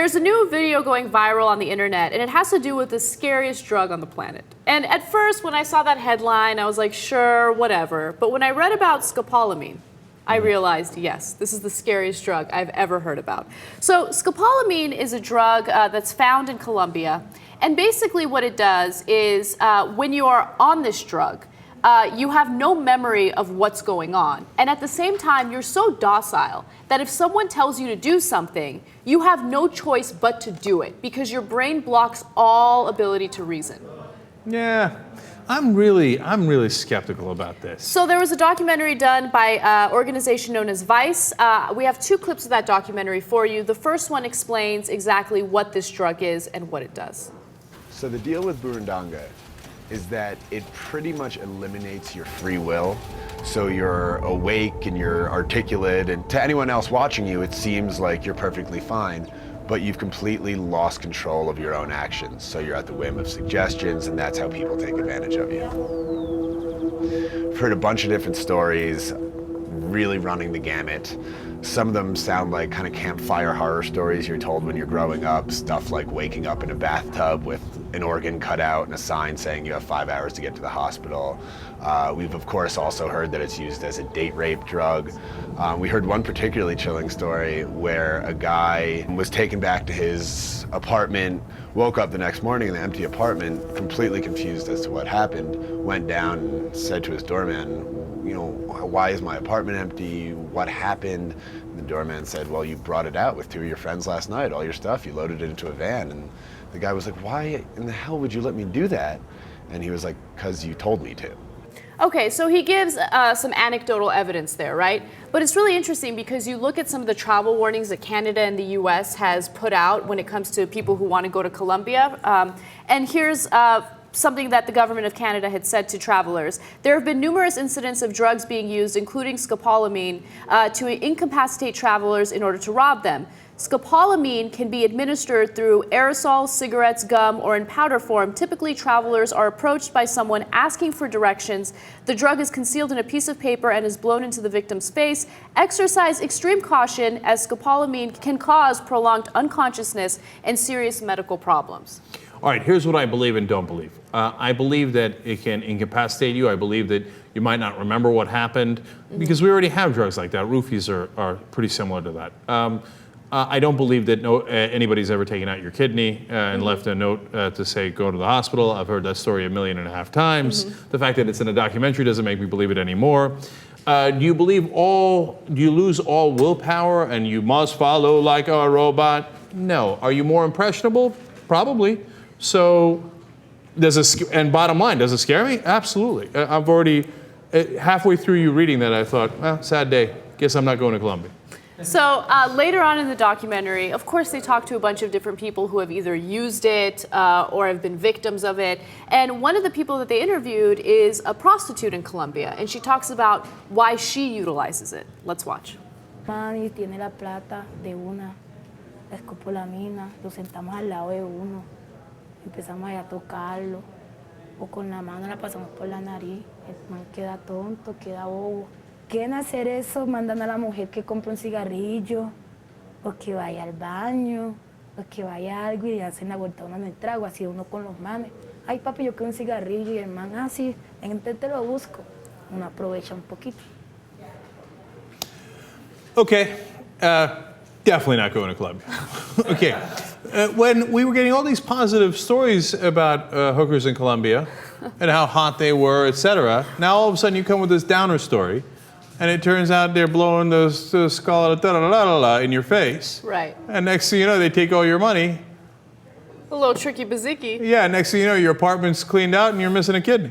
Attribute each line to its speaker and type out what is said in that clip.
Speaker 1: There's a new video going viral on the internet, and it has to do with the scariest drug on the planet. And at first, when I saw that headline, I was like, sure, whatever. But when I read about scopolamine, I realized, yes, this is the scariest drug I've ever heard about. So scopolamine is a drug that's found in Colombia. And basically what it does is when you are on this drug, you have no memory of what's going on. And at the same time, you're so docile that if someone tells you to do something, you have no choice but to do it because your brain blocks all ability to reason.
Speaker 2: Yeah, I'm really skeptical about this.
Speaker 1: So there was a documentary done by an organization known as Vice. We have two clips of that documentary for you. The first one explains exactly what this drug is and what it does.
Speaker 3: So the deal with burundanga is that it pretty much eliminates your free will. So you're awake and you're articulate, and to anyone else watching you, it seems like you're perfectly fine, but you've completely lost control of your own actions. So you're at the whim of suggestions, and that's how people take advantage of you. I've heard a bunch of different stories, really running the gamut. Some of them sound like kind of campfire horror stories you're told when you're growing up, stuff like waking up in a bathtub with an organ cut out and a sign saying you have 5 hours to get to the hospital. We've of course also heard that it's used as a date rape drug. We heard one particularly chilling story where a guy was taken back to his apartment, woke up the next morning in the empty apartment, completely confused as to what happened, went down and said to his doorman, you know, why is my apartment empty? What happened? And the doorman said, well, you brought it out with 2 of your friends last night, all your stuff, you loaded it into a van. And the guy was like, why in the hell would you let me do that? And he was like, because you told me to.
Speaker 1: Okay, so he gives some anecdotal evidence there, right? But it's really interesting because you look at some of the travel warnings that Canada and the US has put out when it comes to people who want to go to Colombia. And here's something that the government of Canada had said to travelers. There have been numerous incidents of drugs being used, including scopolamine, to incapacitate travelers in order to rob them. Scopolamine can be administered through aerosols, cigarettes, gum, or in powder form. Typically, travelers are approached by someone asking for directions. The drug is concealed in a piece of paper and is blown into the victim's face. Exercise extreme caution, as scopolamine can cause prolonged unconsciousness and serious medical problems.
Speaker 2: All right, here's what I believe and don't believe. I believe that it can incapacitate you. I believe that you might not remember what happened because we already have drugs like that. Roofies are pretty similar to that. I don't believe that anybody's ever taken out your kidney and left a note to say go to the hospital. I've heard that story 1.5 million times. The fact that it's in a documentary doesn't make me believe it anymore. Do you lose all willpower and you must follow like a robot? No. Are you more impressionable? Probably. So, and bottom line, does it scare me? Absolutely. I've already, halfway through you reading that, I thought, well, sad day. Guess I'm not going to Colombia.
Speaker 1: So later on in the documentary, of course, they talk to a bunch of different people who have either used it or have been victims of it. And one of the people that they interviewed is a prostitute in Colombia, and she talks about why she utilizes it. Let's watch.
Speaker 4: Mami tiene la plata de una, la escopolamina, lo sentamos al lado de uno, empezamos a tocarlo, o con la mano la pasamos por la nariz, el man queda tonto, queda bobo. Quieren hacer eso, mandan a la mujer que compre un cigarrillo, o que vaya al baño, o que vaya a algo y le hacen la vuelta a uno en el trago, así uno con los manes. Ay, papi, yo quiero un cigarrillo, y el man, sí, te lo busco. Uno aprovecha un poquito.
Speaker 2: Okay, definitely not going to Colombia. Okay, when we were getting all these positive stories about hookers in Colombia and how hot they were, etc., now all of a sudden you come with this downer story. And it turns out they're blowing those skull in your face.
Speaker 1: Right.
Speaker 2: And next thing you know, they take all your money.
Speaker 1: A little tricky baziki.
Speaker 2: Yeah, next thing you know, your apartment's cleaned out and you're missing a kidney.